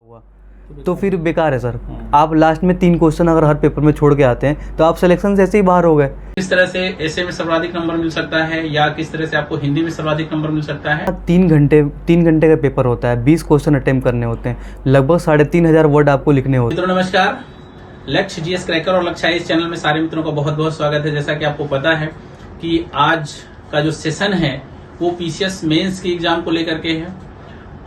हुआ तो फिर बेकार है सर। आप लास्ट में 3 क्वेश्चन अगर हर पेपर में छोड़ के आते हैं तो आप सिलेक्शन से ऐसे ही बाहर हो गए। किस तरह से ऐसे में सर्वाधिक नंबर मिल सकता है या किस तरह से आपको हिंदी में सर्वाधिक नंबर मिल सकता है? 3 घंटे का पेपर होता है, 20 क्वेश्चन अटेम्प्ट करने होते हैं, लगभग 3,500 वर्ड आपको लिखने होते हैं। मित्रों नमस्कार, लक्ष्य जीएस क्रैकर और लक्ष्य आईएएस चैनल में सारे मित्रों का बहुत बहुत स्वागत है। जैसा कि आपको पता है कि आज का जो सेशन है वो पीसीएस मेंस के एग्जाम को लेकर के है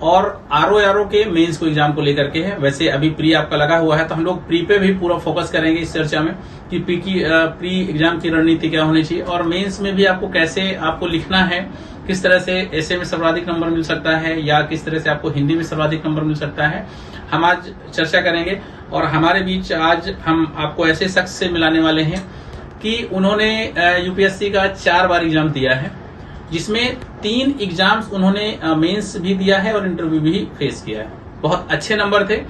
और आरओ के मेंस को एग्जाम को लेकर के है। वैसे अभी प्री आपका लगा हुआ है तो हम लोग प्री पे भी पूरा फोकस करेंगे इस चर्चा में कि प्री एग्जाम की रणनीति क्या होनी चाहिए और मेंस में भी आपको कैसे आपको लिखना है, किस तरह से ऐसे में सर्वाधिक नंबर मिल सकता है या किस तरह से आपको हिंदी में सर्वाधिक नंबर मिल सकता है, हम आज चर्चा करेंगे। और हमारे बीच आज हम आपको ऐसे शख्स से मिलाने वाले हैं कि उन्होंने यूपीएससी का 4 बार एग्जाम दिया है, जिसमें 3 एग्जाम्स उन्होंने मेंस भी दिया है और इंटरव्यू भी फेस किया है। बहुत अच्छे नंबर थे।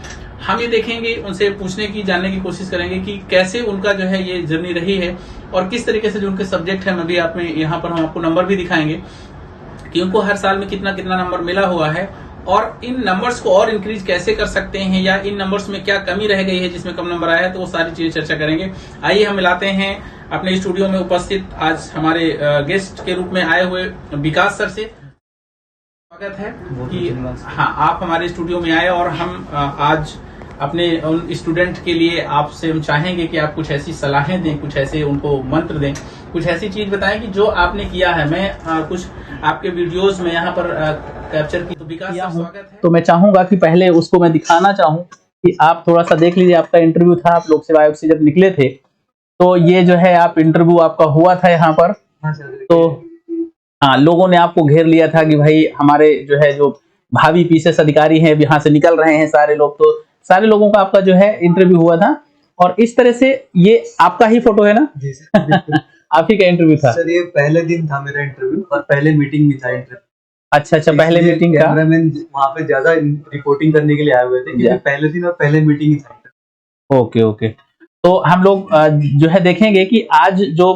हम ये देखेंगे, उनसे पूछने की, जानने की कोशिश करेंगे कि कैसे उनका जो है ये जर्नी रही है और किस तरीके से जो उनके सब्जेक्ट है, मैं भी आप में यहाँ पर हम आपको नंबर भी दिखाएंगे कि उनको हर साल में कितना कितना नंबर मिला हुआ है और इन नंबर्स को और इंक्रीज कैसे कर सकते हैं या इन नंबर्स में क्या कमी रह गई है जिसमें कम नंबर आया है, तो वो सारी चीजें चर्चा करेंगे। आइए हम मिलाते हैं अपने स्टूडियो में उपस्थित आज हमारे गेस्ट के रूप में आए हुए विकास सर से। स्वागत है कि हाँ आप हमारे स्टूडियो में आए और हम आज अपने उन स्टूडेंट के लिए आपसे हम चाहेंगे कि आप कुछ ऐसी सलाहें दें, कुछ ऐसे उनको मंत्र दें, कुछ ऐसी चीज बताएं कि जो आपने किया है। मैं कुछ आपके वीडियोस में यहाँ पर कैप्चर की। तो विकास सर स्वागत है। तो मैं चाहूंगा कि पहले उसको मैं दिखाना चाहूँ कि आप थोड़ा सा देख लीजिए। आपका इंटरव्यू था, आप लोक सेवा आयोग से जब निकले थे तो ये जो है आप इंटरव्यू आपका हुआ था यहाँ पर। तो हाँ, लोगों ने आपको घेर लिया था कि भाई हमारे जो है जो भावी पीसीएस अधिकारी हैं यहाँ से निकल रहे हैं सारे लोग, तो सारे लोगों का आपका जो है इंटरव्यू हुआ था। और इस तरह से ये आपका ही फोटो है ना? जी सर, आप ही का इंटरव्यू था सर। ये पहले दिन था मेरा इंटरव्यू और पहले मीटिंग भी था इंटरव्यू। अच्छा, पहले मीटिंग का कैमरामैन वहाँ पे ज्यादा रिपोर्टिंग करने के लिए आए हुए थे क्योंकि पहले दिन और पहले मीटिंग ही था। ओके। तो हम लोग जो है देखेंगे कि आज जो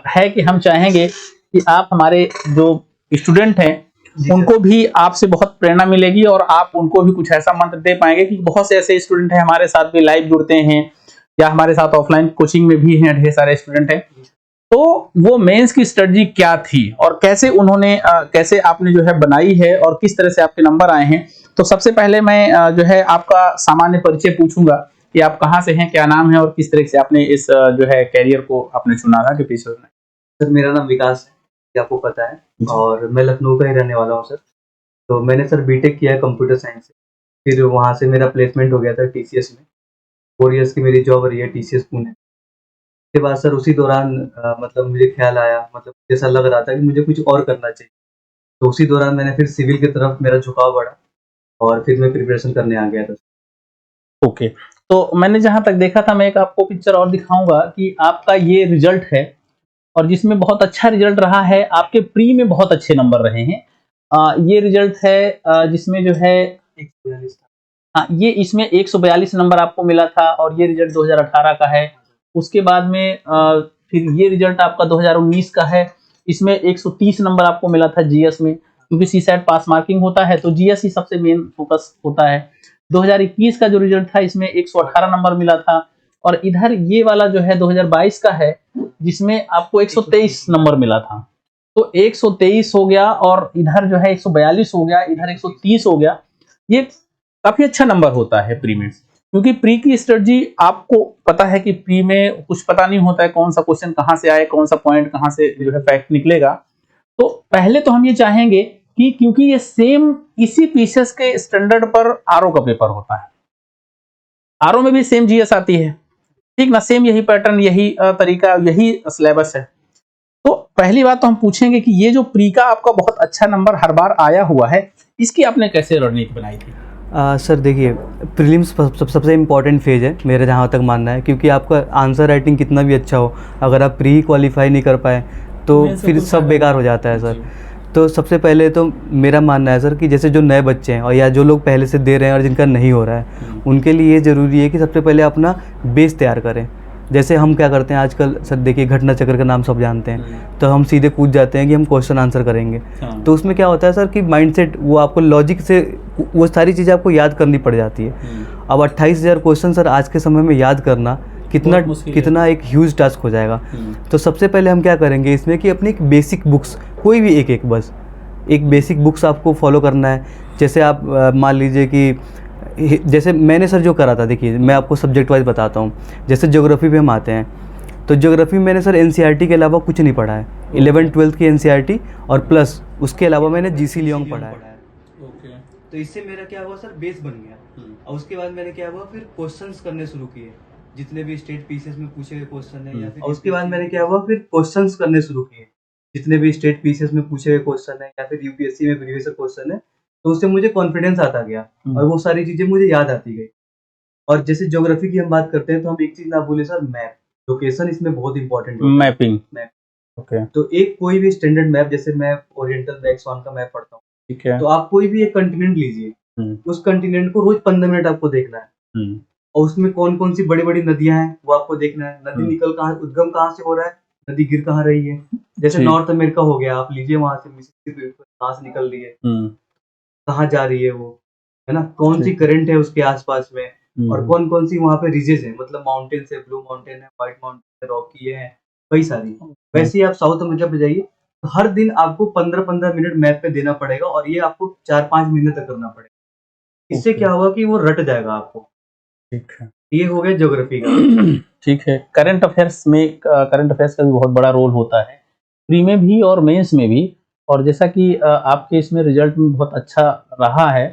है कि हम चाहेंगे कि आप हमारे जो स्टूडेंट हैं उनको भी आपसे बहुत प्रेरणा मिलेगी और आप उनको भी कुछ ऐसा मंत्र दे पाएंगे कि बहुत से ऐसे स्टूडेंट हैं हमारे साथ भी लाइव जुड़ते हैं या हमारे साथ ऑफलाइन कोचिंग में भी हैं, ढेर सारे स्टूडेंट हैं। तो वो मेंस की स्ट्रेटजी क्या थी और कैसे उन्होंने कैसे आपने जो है बनाई है और किस तरह से आपके नंबर आए हैं। तो सबसे पहले मैं जो है आपका सामान्य परिचय पूछूंगा कि आप कहाँ से हैं, क्या नाम है और किस तरह से आपने इस जो है कैरियर को आपने चुना था कि पीछे। सर मेरा नाम विकास है, आपको पता है, और मैं लखनऊ का ही रहने वाला हूँ सर। तो मैंने सर बीटेक किया है कंप्यूटर साइंस से, फिर वहाँ से मेरा प्लेसमेंट हो गया था टीसीएस में। 4 इयर्स की मेरी जॉब रही है टीसीएस पुणे। उसके बाद सर उसी दौरान मतलब मुझे ख्याल आया, मतलब जैसा लग रहा था कि मुझे कुछ और करना चाहिए। तो उसी दौरान मैंने फिर सिविल की तरफ मेरा झुकाव बढ़ा और फिर मैं प्रिपरेशन करने आ गया था। ओके, तो मैंने जहां तक देखा था, मैं एक आपको पिक्चर और दिखाऊंगा कि आपका ये रिजल्ट है और जिसमें बहुत अच्छा रिजल्ट रहा है। आपके प्री में बहुत अच्छे नंबर रहे हैं। ये रिजल्ट है जिसमें जो है 142 हाँ, ये इसमें 142 नंबर आपको मिला था और ये रिजल्ट 2018 का है। उसके बाद में फिर ये रिजल्ट आपका 2019 का है। इसमें 130 नंबर आपको मिला था जीएस में, क्योंकि सीसैट पास मार्किंग होता है तो जीएस ही सबसे मेन फोकस होता है। 2021 का जो रिजल्ट था इसमें 118 नंबर मिला था और इधर ये वाला जो है 2022 का है जिसमें आपको 123 नंबर मिला था। तो 123 हो गया और इधर जो है 142 हो गया, इधर 130 हो गया। ये काफी अच्छा नंबर होता है प्री में, क्योंकि प्री की स्ट्रेटजी आपको पता है कि प्री में कुछ पता नहीं होता है कौन सा क्वेश्चन कहाँ से आए, कौन सा पॉइंट कहाँ से जो है फैक्ट निकलेगा। तो पहले तो हम ये चाहेंगे कि क्योंकि ये सेम इसी पीसीएस के स्टैंडर्ड पर आरओ का पेपर होता है, आरओ में भी सेम जीएस आती है, ठीक ना, सेम यही पैटर्न, यही तरीका, यही सिलेबस है। तो पहली बात तो हम पूछेंगे कि ये जो प्री का आपका बहुत अच्छा नंबर हर बार आया हुआ है, इसकी आपने कैसे रणनीति बनाई थी? सर देखिए, प्रीलिम्स सबसे इम्पॉर्टेंट फेज है मेरा जहाँ तक मानना है, क्योंकि आपका आंसर राइटिंग कितना भी अच्छा हो, अगर आप प्री क्वालिफाई नहीं कर पाए तो फिर सब बेकार हो जाता है सर। तो सबसे पहले तो मेरा मानना है सर कि जैसे जो नए बच्चे हैं और या जो लोग पहले से दे रहे हैं और जिनका नहीं हो रहा है, उनके लिए ये ज़रूरी है कि सबसे पहले अपना बेस तैयार करें। जैसे हम क्या करते हैं आजकल सर, देखिए घटना चक्र का नाम सब जानते हैं, तो हम सीधे कूद जाते हैं कि हम क्वेश्चन आंसर करेंगे। हाँ। तो उसमें क्या होता है सर कि माइंडसेट वो आपको लॉजिक से वो सारी चीज़ें आपको याद करनी पड़ जाती है। अब 28,000 क्वेश्चन सर आज के समय में याद करना बहुत मुश्किल है। कितना एक ह्यूज टास्क हो जाएगा। तो सबसे पहले हम क्या करेंगे इसमें कि अपनी एक बेसिक बुक्स, कोई भी एक बस एक बेसिक बुक्स आपको फॉलो करना है। जैसे आप मान लीजिए कि जैसे मैंने सर जो करा था, देखिए मैं आपको सब्जेक्ट वाइज बताता हूँ। जैसे ज्योग्राफी पे हम आते हैं, तो ज्योग्राफी में मैंने सर एनसीईआरटी के अलावा कुछ नहीं पढ़ा है। 11th-12th की एनसीईआरटी और प्लस उसके अलावा मैंने जीसी लियोंग पढ़ा है। ओके। तो इससे मेरा क्या हुआ सर, बेस बन गया। और उसके बाद मैंने क्या हुआ, फिर क्वेश्चंस करने शुरू किए, जितने भी स्टेट पीसीएस में पूछे गए क्वेश्चन है, या फिर उसके बाद मैंने क्या हुआ, फिर क्वेश्चंस करने शुरू किए, जितने भी स्टेट पीसीएस में पूछे गए क्वेश्चन है या फिर यूपीएससी में प्रीवियस क्वेश्चन है। तो उससे मुझे कॉन्फिडेंस आता गया और वो सारी चीजें मुझे याद आती गई। और जैसे ज्योग्राफी की हम बात करते हैं, तो हम एक चीज ना भूले सर, मैप, लोकेशन इसमें बहुत इंपॉर्टेंट है। मैपिंग। Map, okay. तो एक कोई भी स्टैंडर्ड मैप, जैसे मैं ओरिएंटल ब्लैक स्वान का मैप पढ़ता हूँ, ठीक है। तो आप कोई भी एक कंटिनेंट लीजिए, उस कंटिनेंट को रोज 15 मिनट आपको देखना है, और उसमें कौन कौन सी बड़ी बड़ी नदियां हैं वो आपको देखना है। नदी निकल कहाँ, उद्गम कहाँ से हो रहा है, नदी गिर कहाँ रही है। जैसे ठीक। नॉर्थ अमेरिका हो गया, आप लीजिए, वहां से मिसिसिपी कहाँ से निकल रही है, कहाँ जा रही है वो, है ना, कौन सी करंट है उसके आसपास में, और कौन कौन सी वहाँ पे रिजेस है, मतलब माउंटेन्स है, ब्लू माउंटेन है, व्हाइट माउंटेन है, रॉकी है, कई सारी। वैसे ही आप साउथ अमेरिका पे जाइए, तो हर दिन आपको 15-15 मिनट मैप पे देना पड़ेगा, और ये आपको 4-5 महीने तक करना पड़ेगा। इससे क्या होगा कि वो रट जाएगा आपको। ठीक है, ये हो गया ज्योग्राफी का। ठीक है। करंट अफेयर्स में करंट अफेयर्स का भी बहुत बड़ा रोल होता है, प्री में भी और मेंस में भी। और जैसा कि आपके इसमें रिजल्ट में बहुत अच्छा रहा है,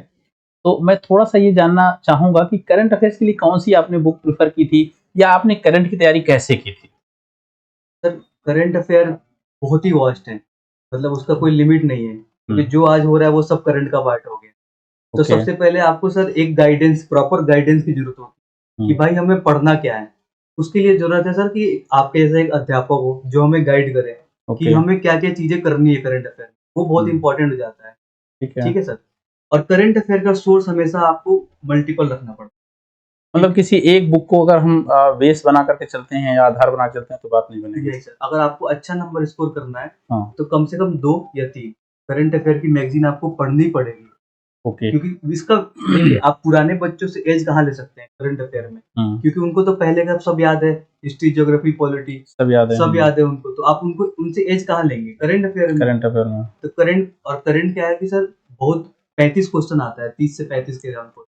तो मैं थोड़ा सा ये जानना चाहूंगा कि करंट अफेयर्स के लिए कौन सी आपने बुक प्रेफर की थी, या आपने करंट की तैयारी कैसे की थी? सर, करंट अफेयर बहुत ही वास्ट है, मतलब उसका कोई लिमिट नहीं है, क्योंकि जो आज हो रहा है वो सब करंट का पार्ट हो गया। तो Okay. सबसे पहले आपको सर एक गाइडेंस, प्रॉपर गाइडेंस की जरूरत होती है कि भाई हमें पढ़ना क्या है। उसके लिए जरूरत है सर कि आपके जैसा एक अध्यापक हो जो हमें गाइड करे कि Okay. हमें क्या क्या चीजें करनी है करंट अफेयर में। वो बहुत इंपॉर्टेंट हो जाता है। ठीक है। ठीक है सर। और करंट अफेयर का सोर्स हमेशा आपको मल्टीपल रखना पड़ता मतलब किसी एक बुक को अगर हम बेस बना करके चलते हैं या आधार बना के चलते हैं तो बात नहीं है। बनेगी। यही सर, अगर आपको अच्छा नंबर स्कोर करना है हाँ। तो कम से कम 2 या 3 करंट अफेयर की मैगजीन आपको पढ़नी पड़ेगी। ओके। क्योंकि इसका देखिए, आप पुराने बच्चों से एज कहाँ ले सकते हैं करंट अफेयर में, क्योंकि उनको तो पहले का सब याद है, हिस्ट्री, ज्योग्राफी, पॉलिटी सब याद है उनको। तो आप उनको उनसे एज कहाँ लेंगे करंट अफेयर में। करंट अफेयर में। तो करंट क्या है कि सर बहुत 35 क्वेश्चन आता है, 30 से 35 के राउंड पर।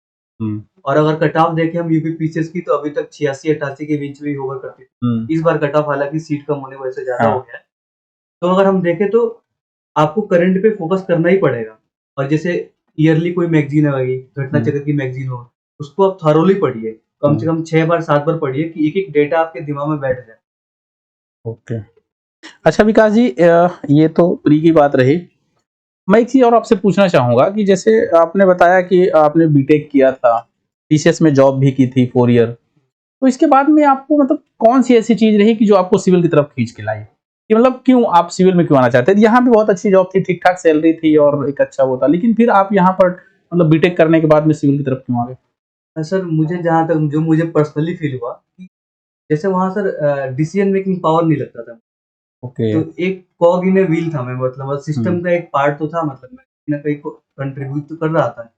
और अगर कट ऑफ देखें हम यूपी पीसीएस की, तो अभी तक 86-88 के बीच में ही होगा करती थी। इस बार कट ऑफ हालांकि सीट कम होने की वजह से ज्यादा हो गया है। तो अगर हम देखें तो आपको करंट पे फोकस करना ही पड़ेगा। और जैसे ईयरली कोई मैगजीन आएगी, घटना चक्र की मैगजीन हो, उसको आप थॉरोली पढ़िए, कम से कम 6 बार 7 बार पढ़िए कि एक एक डेटा आपके दिमाग में बैठ जाए। ओके। अच्छा विकास जी, ये तो प्री की बात रही। मैं एक चीज और आपसे पूछना चाहूंगा कि जैसे आपने बताया कि आपने बीटेक किया था, टीसीएस में जॉब भी की थी 4 ईयर, तो इसके बाद में आपको मतलब कौन सी ऐसी चीज रही कि जो आपको सिविल की तरफ खींच के लाई, कि मतलब क्यों आप सिविल में क्यों आना चाहते थे? यहाँ पे बहुत अच्छी जॉब थी, ठीक ठाक सैलरी थी और एक अच्छा वो था, लेकिन फिर आप यहाँ पर मतलब बीटेक करने के बाद में सिविल की तरफ क्यों आ गए? सर, मुझे जहाँ तक जो मुझे पर्सनली फील हुआ कि जैसे वहाँ सर डिसीजन मेकिंग पावर नहीं लगता था। ओके। तो एक कॉग इन ए व्हील था मैं, मतलब सिस्टम का एक पार्ट तो था, मतलब मैं कहीं ना कहीं को कंट्रीब्यूट तो कर रहा था,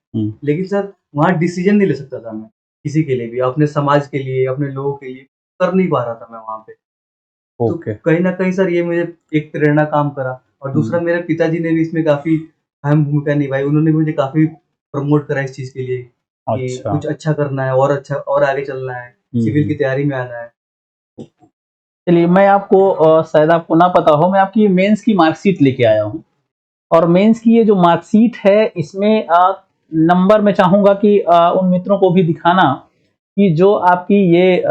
लेकिन सर वहाँ डिसीजन नहीं ले सकता था मैं किसी के लिए भी, अपने समाज के लिए, अपने लोगों के लिए कर नहीं पा रहा था मैं वहाँ पे। तो कहीं ना कहीं सर ये मुझे एक प्रेरणा काम करा। और दूसरा, मेरे पिताजी ने भी इसमें काफी अहम भूमिका निभाई। उन्होंने मुझे काफी प्रमोट करा इस चीज के लिए कि कुछ अच्छा करना है, और अच्छा और आगे चलना है, सिविल की तैयारी में आना है। चलिए, मैं आपको शायद आपको ना पता हो, मैं आपकी मेंस की मार्कशीट लेके आया हूँ। और मेंस की ये जो मार्कशीट है, इसमें नंबर मैं चाहूंगा कि उन मित्रों को भी दिखाना कि जो आपकी ये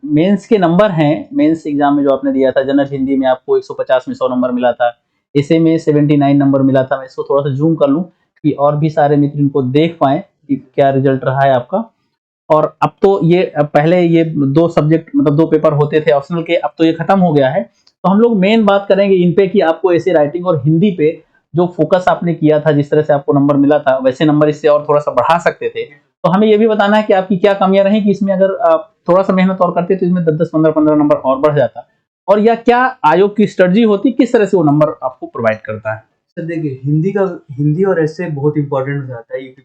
मेंस के नंबर हैं, मेंस एग्जाम में जो आपने दिया था, जनरल हिंदी में आपको 150 में 100 नंबर मिला था, ऐसे में 79 नंबर मिला था। मैं इसको थोड़ा सा जूम कर लूँ कि और भी सारे मित्र इनको देख पाए कि क्या रिजल्ट रहा है आपका। और अब तो ये पहले ये 2 सब्जेक्ट मतलब 2 पेपर होते थे ऑप्शनल के, अब तो ये खत्म हो गया है। तो हम लोग मेन बात करेंगे इन पे कि आपको ऐसे राइटिंग और हिंदी पे जो फोकस आपने किया था, जिस तरह से आपको नंबर मिला था, वैसे नंबर इससे और थोड़ा सा बढ़ा सकते थे। तो हमें ये भी बताना है कि आपकी क्या कमियां रही कि इसमें अगर थोड़ा सा मेहनत और करते तो इसमें 10-10, 15-15 नंबर और बढ़ जाता। और या क्या आयोग की स्ट्रेटजी होती, किस तरह से वो नंबर आपको प्रोवाइड करता है? सर देखिए, हिंदी और ऐसे बहुत इंपॉर्टेंट हो जाता है यूपी,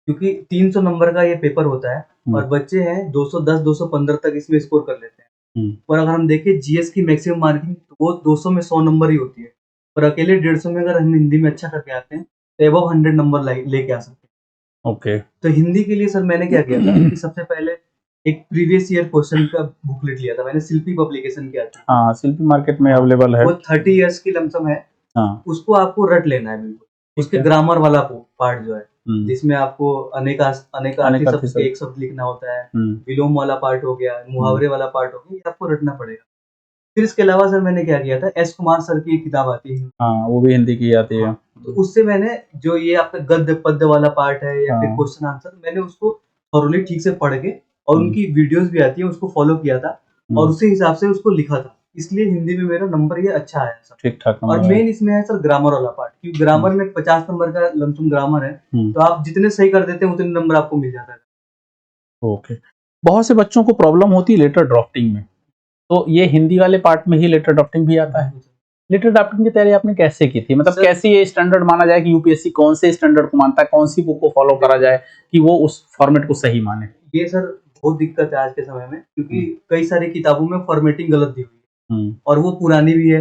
क्योंकि 300 नंबर का ये पेपर होता है और बच्चे हैं 210 215 तक इसमें स्कोर कर लेते हैं। और अगर हम देखें जीएस की मैक्सिमम मार्किंग तो वो 200 में 100 नंबर ही होती है, और अकेले 150 में अगर हम हिंदी में अच्छा करके आते हैं तो एबव 100 नंबर लेके आ सकते हैं। ओके। तो हिंदी के लिए सर मैंने क्या किया था कि सबसे पहले एक प्रीवियस ईयर क्वेश्चन का बुकलेट लिया था मैंने, शिल्पी पब्लिकेशन किया था। हाँ, शिल्पी मार्केट में अवेलेबल है। वो 30 इयर्स की लमसम है। हाँ, उसको आपको रट लेना है बिल्कुल। उसके ग्रामर वाला पार्ट जो है, जिसमें आपको अनेकार्थी शब्द के एक शब्द लिखना होता है, विलोम वाला पार्ट हो गया, मुहावरे वाला पार्ट हो गया, ये आपको रटना पड़ेगा। फिर इसके अलावा सर मैंने क्या किया था, एस कुमार सर की एक किताब आती है, हाँ, वो भी हिंदी की आती है। तो उससे मैंने जो ये आपका गद्य पद्य वाला पार्ट है या फिर क्वेश्चन आंसर, मैंने उसको थॉरोली ठीक से पढ़ के, और उनकी वीडियोस भी आती है, उसको फॉलो किया था और उसी हिसाब से उसको लिखा था। इसलिए हिंदी में मेरा नंबर ये अच्छा आया सर, ठीक ठाक। और मेन इसमें है सर ग्रामर वाला पार्ट, क्योंकि ग्रामर में 50 नंबर का लमसम ग्रामर है, तो आप जितने सही कर देते हैं उतने नंबर आपको मिल जाता है। ओके। बहुत से बच्चों को प्रॉब्लम होती है लेटर ड्राफ्टिंग में, तो ये हिंदी वाले पार्ट में ही लेटर ड्राफ्टिंग भी आता है। लेटर ड्राफ्टिंग की तैयारी आपने कैसे की थी, मतलब कैसे ये स्टैंडर्ड माना जाए कि यूपीएससी कौन से स्टैंडर्ड को मानता है, कौन सी बुक को फॉलो करा जाए कि वो उस फॉर्मेट को सही माने? ये सर बहुत दिक्कत है आज के समय में, क्योंकि कई सारी किताबों में फॉर्मेटिंग गलत दी हुई है और वो पुरानी भी है,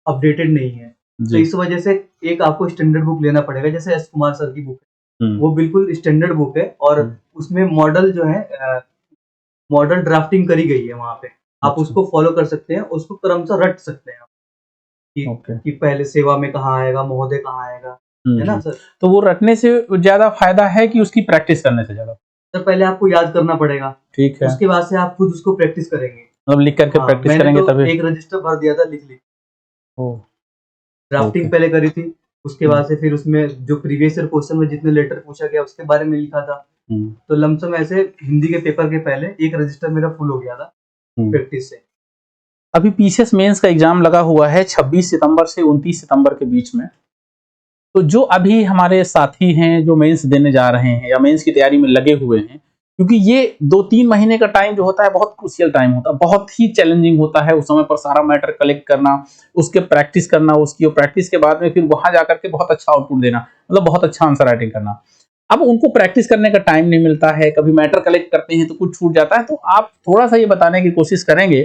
अपडेटेड नहीं है। तो इस वजह से एक आपको स्टैंडर्ड बुक लेना पड़ेगा, जैसे एस कुमार सर की बुक है, वो बिल्कुल स्टैंडर्ड बुक है और उसमें मॉडल जो है मॉडल ड्राफ्टिंग करी गई है वहां पे, आप उसको फॉलो कर सकते हैं, उसको क्रमशः रट सकते हैं कि पहले सेवा में कहाँ आएगा, महोदय कहाँ आएगा, है ना सर। तो वो रटने से ज्यादा फायदा है कि उसकी प्रैक्टिस करने से ज्यादा? सर पहले आपको याद करना पड़ेगा, ठीक है, उसके बाद से आप खुद उसको प्रैक्टिस करेंगे, मतलब लिख करके प्रैक्टिस करेंगे तो तभी। एक रजिस्टर भर दिया था लिख ड्राफ्टिंग पहले करी थी, उसके बाद से फिर उसमें जो प्रीवियस ईयर क्वेश्चन में जितने लेटर पूछा गया उसके बारे में लिखा था। तो लमसम ऐसे हिंदी के पेपर के पहले एक रजिस्टर मेरा फुल हो गया था प्रैक्टिस से। अभी पीसीएस मेंस का एग्जाम लगा हुआ है 26 सितंबर से 29 सितंबर के बीच में, तो जो अभी हमारे साथी हैं जो मेंस देने जा रहे हैं या मेंस की तैयारी में लगे हुए हैं, क्योंकि ये 2-3 महीने का टाइम जो होता है बहुत क्रूशियल टाइम होता है, बहुत ही चैलेंजिंग होता है। उस समय पर सारा मैटर कलेक्ट करना, उसके प्रैक्टिस करना, उसकी और प्रैक्टिस के बाद में फिर वहां जाकर के बहुत अच्छा आउटपुट देना, मतलब बहुत अच्छा आंसर राइटिंग करना। अब उनको प्रैक्टिस करने का टाइम नहीं मिलता है, कभी मैटर कलेक्ट करते हैं तो कुछ छूट जाता है। तो आप थोड़ा सा ये बताने की कोशिश करेंगे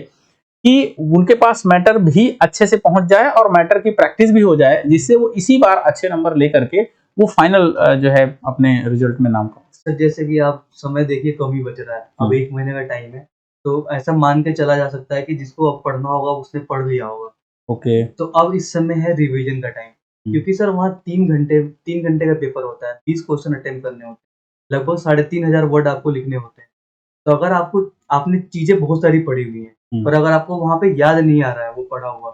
कि उनके पास मैटर भी अच्छे से पहुंच जाए और मैटर की प्रैक्टिस भी हो जाए, जिससे वो इसी बार अच्छे नंबर लेकर के वो फाइनल जो है अपने रिजल्ट में नाम करें। सर जैसे कि आप समय देखिए कम ही बच रहा है, अब 1 महीने का टाइम है, तो ऐसा मान के चला जा सकता है कि जिसको अब पढ़ना होगा उसने पढ़ लिया होगा। ओके। तो अब इस समय है रिवीजन का टाइम, क्योंकि सर वहाँ 3 घंटे का पेपर होता है, 20 क्वेश्चन अटेम्प्ट करने होते हैं, लगभग 3500 वर्ड आपको लिखने होते हैं। तो अगर आपने चीजें बहुत सारी पढ़ी हुई हैं, पर अगर आपको वहाँ पे याद नहीं आ रहा है वो पढ़ा हुआ,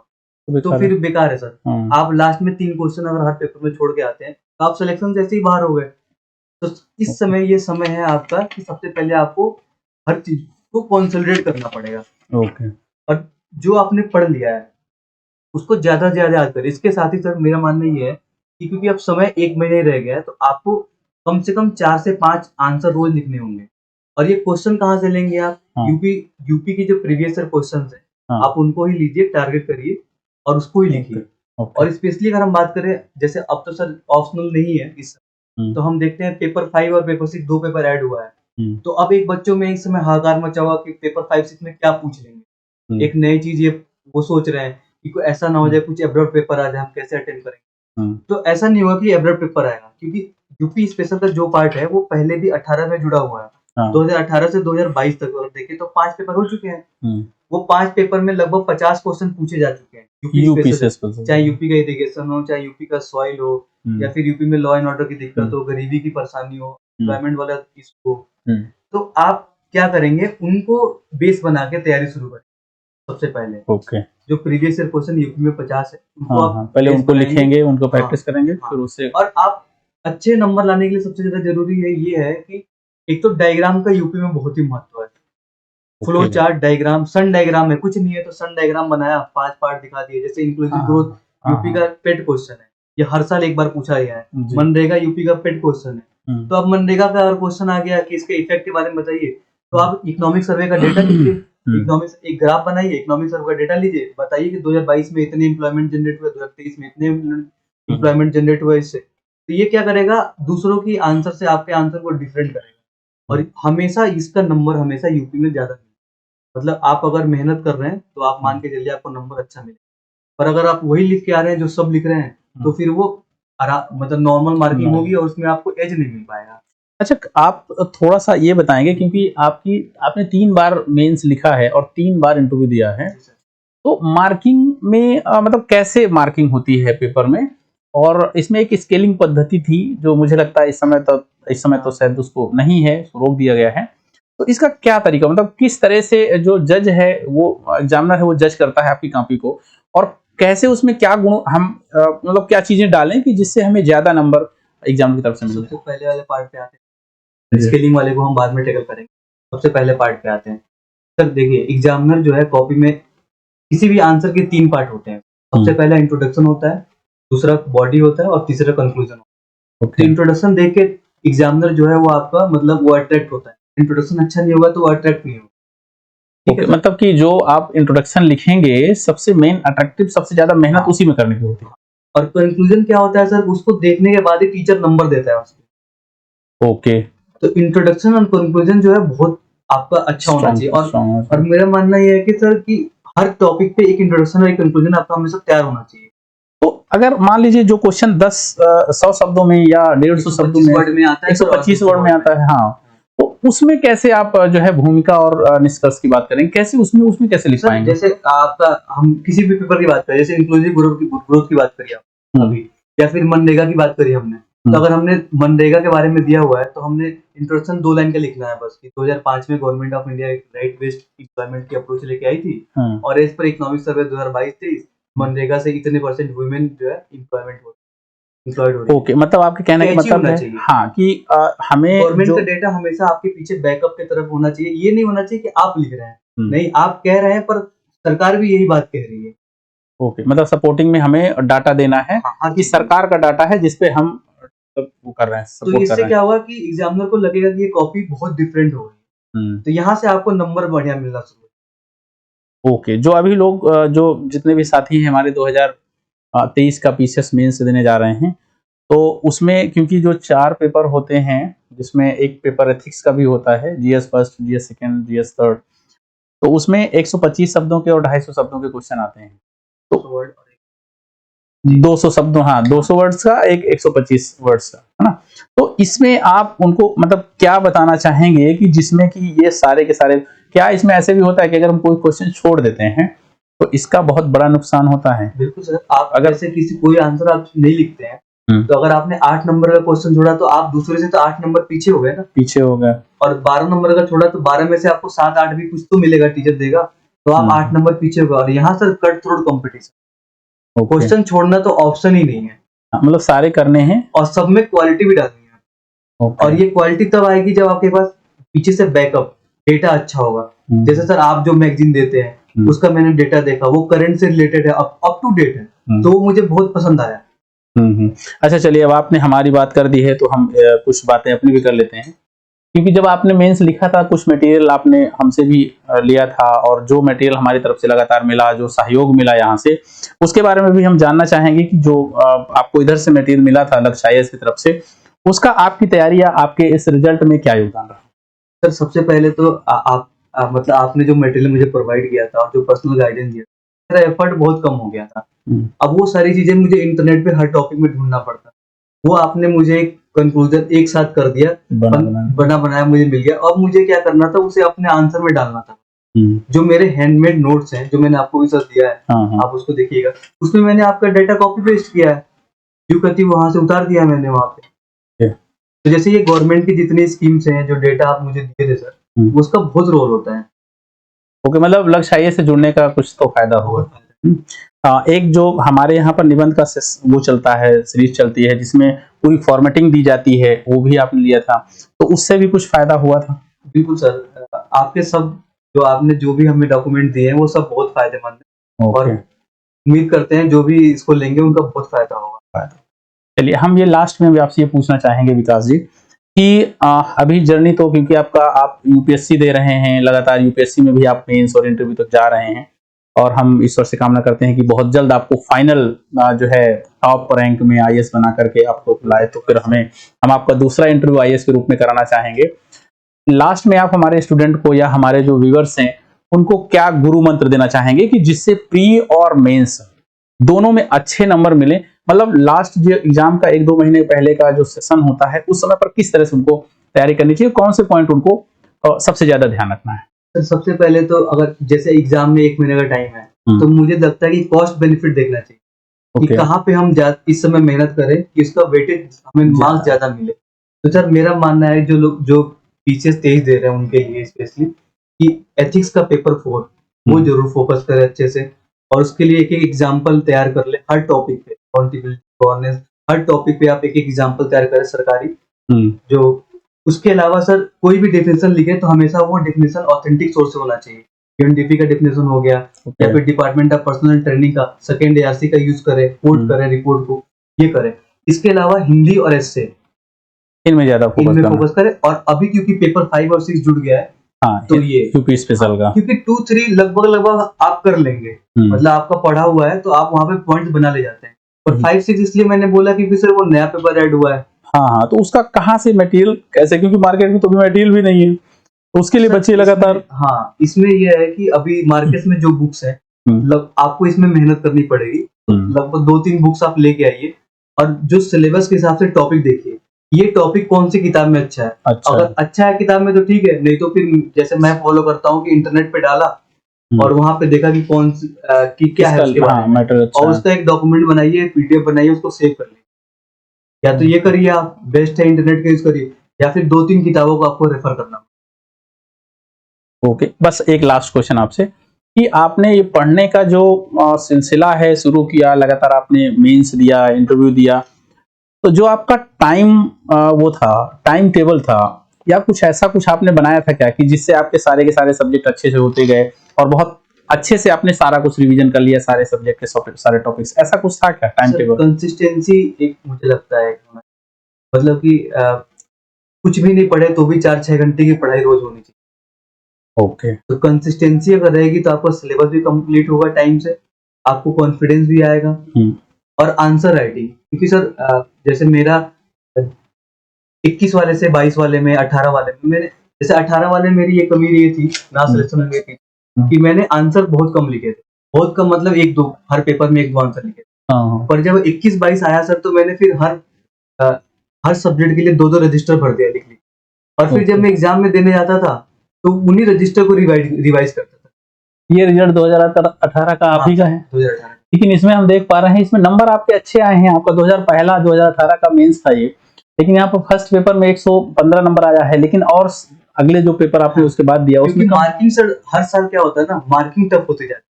तो फिर बेकार है सर। आप लास्ट में 3 क्वेश्चन अगर हर पेपर में छोड़ के आते हैं तो आप सिलेक्शन से ऐसे ही बाहर हो गए। तो इस समय ये समय है आपका कि सबसे पहले आपको हर चीज को कंसोलिडेट करना पड़ेगा। ओके। और जो आपने पढ़ लिया है उसको ज्यादा से ज्यादा याद करें। इसके साथ ही सर मेरा मानना ये है कि क्योंकि अब समय 1 महीने रह गया है, तो आपको कम से कम 4 से 5 आंसर रोज लिखने होंगे। और ये क्वेश्चन कहाँ से लेंगे आप? यूपी की जो प्रीवियस ईयर क्वेश्चन है, आप उनको ही लीजिए, टारगेट करिए और उसको ही लिखिए। और स्पेशली अगर हम बात करें, जैसे अब तो सर ऑप्शनल नहीं है इस, तो हम देखते हैं पेपर 5 और पेपर 6 2 पेपर ऐड हुआ है, तो अब एक बच्चों में एक समय हाहाकार मचा हुआ कि पेपर 5-6 में क्या पूछ लेंगे। एक नई चीज ये वो सोच रहे हैं कि कोई ऐसा ना हो जाए कुछ एब्रॉड पेपर आ जाए, हम कैसे अटेंड करेंगे। तो ऐसा नहीं होगा कि एब्रॉड पेपर आएगा, क्योंकि यूपी स्पेशल का जो पार्ट है वो पहले भी 18 में जुड़ा हुआ है। 2018 से 2022 तक अगर देखें तो 5 पेपर हो चुके हैं। वो 5 पेपर में लगभग 50 क्वेश्चन पूछे जा चुके हैं यूपी स्पेशल, चाहे यूपी का इरिगेशन हो, चाहे यूपी का सॉइल हो, या फिर यूपी में लॉ एंड ऑर्डर की दिक्कत हो, गरीबी की परेशानी हो, एम्प्लॉयमेंट वाला इशू हो। तो आप क्या करेंगे, उनको बेस बना के तैयारी शुरू करें सबसे पहले। ओके। जो प्रीवियस ईयर क्वेश्चन यूपी में 50 है, उनको आप पहले उनको लिखेंगे, उनको प्रैक्टिस करेंगे, फिर उससे। और आप अच्छे नंबर लाने के लिए सबसे ज्यादा जरूरी है ये है कि एक तो डायग्राम का यूपी में बहुत ही महत्व है। फ्लो चार्ट, डायग्राम, सन डायग्राम है, कुछ नहीं है तो सन डायग्राम बनाया, 5 पार्ट दिखा दिए। जैसे इंक्लूसिव ग्रोथ यूपी का पेट क्वेश्चन है, ये हर साल एक बार पूछा गया है। मनरेगा यूपी का पेट क्वेश्चन है, तो अब मनरेगा का अगर क्वेश्चन आ गया कि इसके इफेक्ट के बारे में बताइए, तो आप इकोनॉमिक सर्वे का डेटा लीजिए, इकोनॉमिक्स एक ग्राफ बनाइए, इकोनॉमिक सर्वे का डेटा लीजिए, बताइए कि 2022 में इतने एम्प्लॉयमेंट जनरेट हुए, 2023 में इतने एम्प्लॉयमेंट जनरेट हुए इससे। तो ये क्या करेगा, दूसरों की आंसर से आपके आंसर को डिफरेंट करेगा। और हमेशा इसका नंबर हमेशा यूपी में ज्यादा मिलेगा। मतलब आप अगर मेहनत कर रहे हैं तो आप मान के चलिए आपको नंबर अच्छा मिलेगा, पर अगर आप वही लिख के आ रहे हैं जो सब लिख रहे हैं तो फिर वो मतलब नॉर्मल मार्किंग होगी और उसमें आपको एज नहीं मिल पाएगा। अच्छा, आप थोड़ा सा ये बताएंगे, क्योंकि आपने 3 बार मेंस लिखा है और 3 बार इंटरव्यू दिया है, तो मार्किंग में मतलब कैसे मार्किंग होती है पेपर में? और इसमें एक स्केलिंग पद्धति थी जो मुझे लगता है इस समय तो शायद उसको नहीं है, उसको रोक दिया गया है। तो इसका क्या तरीका, मतलब किस तरह से जो जज है वो एग्जामिनर है वो जज करता है आपकी कॉपी को, और कैसे उसमें क्या गुण हम मतलब क्या चीजें डालें कि जिससे हमें ज्यादा नंबर एग्जाम की तरफ से मिले? सबसे पहले वाले पार्ट पे आते हैं, स्केलिंग वाले को हम बाद में टैकल करेंगे। सबसे पहले पार्ट पे आते हैं सर। देखिए, एग्जामिनर जो है कॉपी में किसी भी आंसर के 3 पार्ट होते हैं। सबसे पहला इंट्रोडक्शन होता है, दूसरा बॉडी होता है और तीसरा कंक्लूजन होता है। तो इंट्रोडक्शन देख के एग्जामिनर जो है वो आपका मतलब वो अट्रैक्ट होता है। इंट्रोडक्शन अच्छा नहीं होगा तो वो अट्रैक्ट नहीं होगा। ठीक है, मतलब कि जो आप इंट्रोडक्शन लिखेंगे सबसे मेन अट्रैक्टिव, सबसे ज्यादा मेहनत उसी में करने की होती है। और कंक्लूजन क्या होता है सर, उसको देखने के बाद ही टीचर नंबर देता है उसको। ओके, तो इंट्रोडक्शन और कंक्लूजन जो है बहुत आपका अच्छा होना चाहिए। और मेरा मानना ये है कि सर कि हर टॉपिक पे एक इंट्रोडक्शन और एक कंक्लूजन आपका हमेशा तैयार होना चाहिए। तो अगर मान लीजिए जो क्वेश्चन 100 शब्दों में या 150 शब्दों में, 125 वर्ड में आता है, हाँ, तो उसमें कैसे आप जो है भूमिका और निष्कर्ष की बात करें, कैसे उसमें कैसे लिख पाएंगे? जैसे आपका हम किसी भी पेपर की बात करें, जैसे इंक्लूसिव ग्रोथ की बात करिए आप अभी, या फिर मनरेगा की बात करी हमने, तो अगर हमने मनरेगा के बारे में दिया हुआ है तो हमने इंट्रोडक्शन 2 लाइन का लिखना है बस कि 2005 में गवर्नमेंट ऑफ इंडिया एक राइट बेस्ड एम्प्लॉयमेंट की अप्रोच लेके आई थी, और as per economic survey 2022-23 MNREGA से इतने % वुमेन जो है एम्प्लॉयमेंट हो रही है। ओके, मतलब आपके कहने का मतलब है हाँ कि हमें गवर्नमेंट का डेटा हमेशा आपके पीछे बैकअप की तरफ होना चाहिए। ये नहीं होना चाहिए कि आप लिख रहे हैं, नहीं, आप कह रहे हैं पर सरकार भी यही बात कह रही है। ओके, मतलब सपोर्टिंग में हमें डाटा देना है कि सरकार का डाटा है जिसपे हम वो कर रहे हैं, तो इससे क्या होगा कि एग्जामिनर को लगेगा कि ये कॉपी बहुत डिफरेंट हो रही है, तो यहाँ से आपको नंबर बढ़िया मिलना शुरू। ओके, जो अभी लोग जो जितने भी साथी हैं हमारे 2023 का पीसीएस मेंस देने जा रहे हैं, तो उसमें क्योंकि जो 4 पेपर होते हैं जिसमें एक पेपर एथिक्स का भी होता है, GS first, GS second, GS third, तो उसमें 125 शब्दों के और 250 शब्दों के क्वेश्चन आते हैं। तो 200 शब्दों, हाँ, 200 वर्ड्स का एक 125 वर्ड्स का, है ना? तो इसमें आप उनको मतलब क्या बताना चाहेंगे कि जिसमें कि ये सारे के सारे, क्या इसमें ऐसे भी होता है कि अगर हम कोई क्वेश्चन छोड़ देते हैं तो इसका बहुत बड़ा नुकसान होता है? बिल्कुल सर, आप अगर से किसी कोई आंसर आप नहीं लिखते हैं तो अगर आपने 8 नंबर का क्वेश्चन छोड़ा तो आप दूसरे से तो 8 नंबर पीछे हो गए ना, पीछे हो गए। और 12 नंबर का छोड़ा तो 12 में से आपको 7-8 भी कुछ तो मिलेगा, टीचर देगा, तो आप 8 नंबर पीछे हो गए। और यहाँ sir cut throat competition, question छोड़ना तो ऑप्शन ही नहीं है, मतलब सारे करने हैं और सब में क्वालिटी भी डालनी है। और ये क्वालिटी तब आएगी जब आपके पास पीछे से बैकअप डेटा अच्छा होगा। जैसे सर आप जो मैगजीन देते हैं उसका मैंने डेटा देखा, वो करंट से रिलेटेड है, अप टू डेट है, तो वो मुझे बहुत पसंद आया। अच्छा, चलिए, अब आपने हमारी बात कर दी है तो हम कुछ बातें अपनी भी कर लेते हैं, क्योंकि जब आपने मेंस लिखा था कुछ मटेरियल आपने हमसे भी लिया था, और जो मटेरियल हमारी तरफ से लगातार मिला, जो सहयोग मिला यहाँ से, उसके बारे में भी हम जानना चाहेंगे कि जो आपको इधर से मटेरियल मिला था लक्ष्य आईएएस की तरफ से, उसका आपकी तैयारी या आपके इस रिजल्ट में क्या योगदान रहा? सर सबसे पहले तो मतलब आपने जो मटेरियल मुझे प्रोवाइड किया था और जो पर्सनल गाइडेंस दिया, मेरा एफर्ट बहुत कम हो गया था। अब वो सारी चीजें मुझे इंटरनेट पे हर टॉपिक में ढूंढना पड़ता, वो आपने मुझे एक कंक्लूजन एक साथ कर दिया, बना बनाया मुझे मिल गया। अब मुझे क्या करना था, उसे अपने आंसर में डालना था। जो मेरे हैंडमेड नोट्स हैं जो मैंने आपको भी सर दिया है, आप उसको देखिएगा, उसमें मैंने आपका डेटा कॉपी पेस्ट किया है, जो कहती वहां से उतार दिया मैंने वहां पे। तो जैसे ये गवर्नमेंट की जितनी स्कीम्स हैं, जो डेटा आप मुझे दिए थे सर, उसका बहुत रोल होता है। ओके, मतलब लक्ष्य आईएएस से जुड़ने का कुछ तो फायदा होगा। एक जो हमारे यहाँ पर निबंध का वो चलता है, सीरीज चलती है जिसमें पूरी फॉर्मेटिंग दी जाती है, वो भी आपने लिया था, तो उससे भी कुछ फायदा हुआ था? बिल्कुल सर, आपके सब जो आपने जो भी हमें डॉक्यूमेंट दिए हैं वो सब बहुत फायदेमंद है, और उम्मीद करते हैं जो भी इसको लेंगे उनका बहुत फायदा होगा। चलिए, हम ये लास्ट में भी आपसे ये पूछना चाहेंगे विकास जी कि अभी जर्नी तो क्योंकि आप यूपीएससी दे रहे हैं, लगातार यूपीएससी में भी आप मेंस और इंटरव्यू तक जा रहे हैं, और हम ईश्वर से कामना करते हैं कि बहुत जल्द आपको फाइनल जो है टॉप रैंक में आईएएस बना करके आपको बुलाए। तो फिर हम आपका दूसरा इंटरव्यू आईएएस के रूप में कराना चाहेंगे। लास्ट में आप हमारे स्टूडेंट को या हमारे जो व्यूअर्स हैं उनको क्या गुरु मंत्र देना चाहेंगे कि जिससे प्री और मेंस दोनों में अच्छे नंबर मिले? मतलब लास्ट जो एग्जाम का 1-2 महीने पहले का जो सेशन होता है उस समय पर किस तरह से उनको तैयारी करनी चाहिए, कौन से पॉइंट उनको सबसे ज्यादा ध्यान रखना है? तो सबसे पहले तो अगर जैसे एग्जाम में 1 महीने का टाइम है तो मुझे लगता है कि कॉस्ट बेनिफिट देखना चाहिए कि कहाँ पे हम इस समय मेहनत करें कि उसका वेटेज हमें मार्क्स ज्यादा मिले। तो सर मेरा मानना है जो लोग जो पीसीएस 23 दे रहे हैं उनके लिए स्पेशली कि एथिक्स का पेपर 4 वो जरूर फोकस करें अच्छे से, और उसके लिए एक एग्जाम्पल तैयार कर ले हर टॉपिक पे, अकाउंटेबिलिटी, गवर्नेंस, हर टॉपिक पे आप एक एग्जाम्पल तैयार करें सरकारी। जो उसके अलावा सर कोई भी डेफिनेशन लिखे तो हमेशा वो डेफिनेशन ऑथेंटिक सोर्स से होना चाहिए। यूएनडीपी का डेफिनेशन हो गया या फिर डिपार्टमेंट ऑफ पर्सनल ट्रेनिंग का सेकंड एआरसी का यूज करें, कोट करें रिपोर्ट को, ये करें। इसके अलावा हिंदी और एस्से इनमें ज्यादा फोकस करें। और अभी क्योंकि पेपर 5 और 6 जुड़ गया है, तो ये यूपी स्पेशल का क्योंकि 2-3 लगभग आप कर लेंगे, मतलब आपका पढ़ा हुआ है तो आप वहाँ पे पॉइंट्स बना ले जाते हैं। और 5-6 इसलिए मैंने बोला क्योंकि सर वो नया पेपर ऐड हुआ है। हाँ, तो उसका कहाँ से मटेरियल कैसे, क्योंकि मार्केट में तो भी मटेरियल भी नहीं है, तो उसके लिए बच्चे लगातार। हाँ, इसमें यह है कि अभी मार्केट में जो बुक्स है मतलब आपको इसमें मेहनत करनी पड़ेगी। लगभग 2-3 बुक्स आप लेके आइए और जो सिलेबस के हिसाब से टॉपिक देखिए, ये टॉपिक कौन सी किताब में अच्छा है। अगर अच्छा है किताब में तो ठीक है, नहीं तो फिर जैसे मैं फॉलो करता हूँ कि इंटरनेट पे डाला और वहां पे देखा कि कौन सी कि क्या है उसके बारे में, और उसका एक डॉक्यूमेंट बनाइए, पीडीएफ बनाइए, उसको सेव कर लीजिए। या तो ये करिए आप, बेस्ट है इंटरनेट का यूज करिए, या फिर 2-3 किताबों को आपको रेफर करना। ओके, बस एक लास्ट क्वेश्चन आपसे कि आपने ये पढ़ने का जो सिलसिला है शुरू किया, लगातार आपने मेंस दिया, इंटरव्यू दिया, तो जो आपका वो था, टाइम टेबल था, या कुछ ऐसा कुछ आपने बनाया था क्या कि जिससे आपके सारे के सारे सब्जेक्ट अच्छे से होते गए और बहुत अच्छे से आपने सारा कुछ रिवीजन कर लिया, सारे सब्जेक्ट के सारे टॉपिक्स, ऐसा कुछ था क्या टाइम टेबल? कंसिस्टेंसी एक मुझे लगता है, मतलब कि कुछ भी नहीं पढ़े तो भी 4-6 घंटे की पढ़ाई रोज होनी चाहिए। ओके, तो कंसिस्टेंसी अगर रहेगी तो आपका सिलेबस भी कंप्लीट होगा टाइम से, आपको कॉन्फिडेंस भी आएगा। और आंसर राइटिंग, क्योंकि सर जैसे मेरा 21 वाले से 22 वाले में, 18 वाले में, मैंने जैसे 18 वाले मेरी ये कमी ये थी ना सिलेक्शन में थी कि मैंने आंसर बहुत कम लिखे थे, बहुत कम, मतलब 1-2 हर पेपर में 1-2 आंसर लिखे थे। पर जब 21-22 आया सर तो मैंने फिर हर सब्जेक्ट के लिए 2-2 रजिस्टर भर दिया, लिख ली। और फिर जब मैं एग्जाम में देने जाता था तो उन्हीं रजिस्टर को रिवाइज करता था। ये रिजल्ट 2018 का आप ही का है? 2018। लेकिन इसमें हम देख पा रहे हैं इसमें नंबर आपके अच्छे आए हैं। आपका 2018 का मेंस था ये, लेकिन यहाँ पर फर्स्ट पेपर में 115 नंबर आया है, लेकिन और अगले जो पेपर आपने उसके बाद दिया उसमें मार्किंग सर हर साल क्या होता है ना, मार्किंग टफ होती जाती है।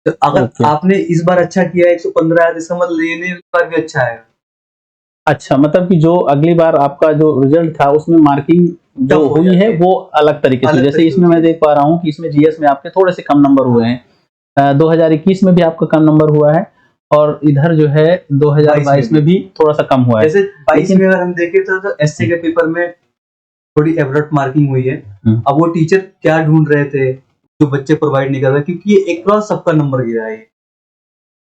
तो अगर आपने इस बार अच्छा किया 115 आया, इसका मतलब लेने बार भी अच्छा आएगा। अच्छा, मतलब कि जो अगली बार आपका जो रिजल्ट था उसमें मार्किंग जो हुई है वो अलग तरीके से, जैसे इसमें मैं देख पा रहा हूँ कि इसमें जीएस में आपके थोड़े से कम नंबर हुए हैं, 2021 में भी आपका कम नंबर हुआ है, और इधर जो है 2022 में भी थोड़ा सा कम हुआ है। जैसे 22 में अगर हम देखें तो एसए के पेपर में थोड़ी एवरेज मार्किंग हुई है। अब वो टीचर क्या ढूंढ रहे थे जो बच्चे प्रोवाइड नहीं कर रहे, क्योंकि ये एक क्रॉस सबका नंबर गिरा है।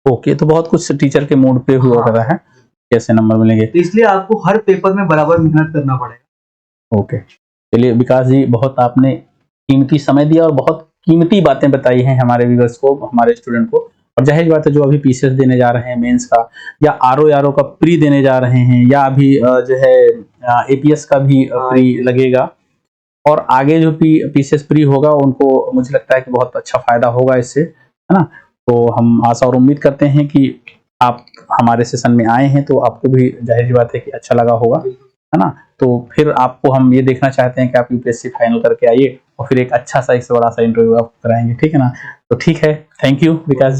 ओके, तो बहुत कुछ टीचर के मूड पे हुआ कर रहा है कैसे नंबर मिलेंगे, तो इसलिए आपको हर पेपर में बराबर मेहनत करना पड़ेगा। ओके, चलिए विकास जी, बहुत आपने कीमती समय दिया और बहुत कीमती बातें बताई हैं हमारे व्यूअर्स को, हमारे स्टूडेंट को। और जाहिर बात है जो अभी पीसीएस देने जा रहे हैं मेंस का, या आरओ का प्री देने जा रहे हैं, या अभी जो है एपीएस का भी प्री लगेगा, और आगे जो पीसीएस प्री होगा उनको मुझे लगता है कि बहुत अच्छा फायदा होगा इससे, है ना। तो हम आशा और उम्मीद करते हैं कि आप हमारे सेशन में आए हैं तो आपको भी जाहिर बात है कि अच्छा लगा होगा, है ना। तो फिर आपको हम ये देखना चाहते हैं कि आप यूपीएससी फाइनल करके आइए और फिर एक अच्छा सा, एक बड़ा सा इंटरव्यू आप कराएंगे, ठीक है ना। तो ठीक है, थैंक यू विकास जी।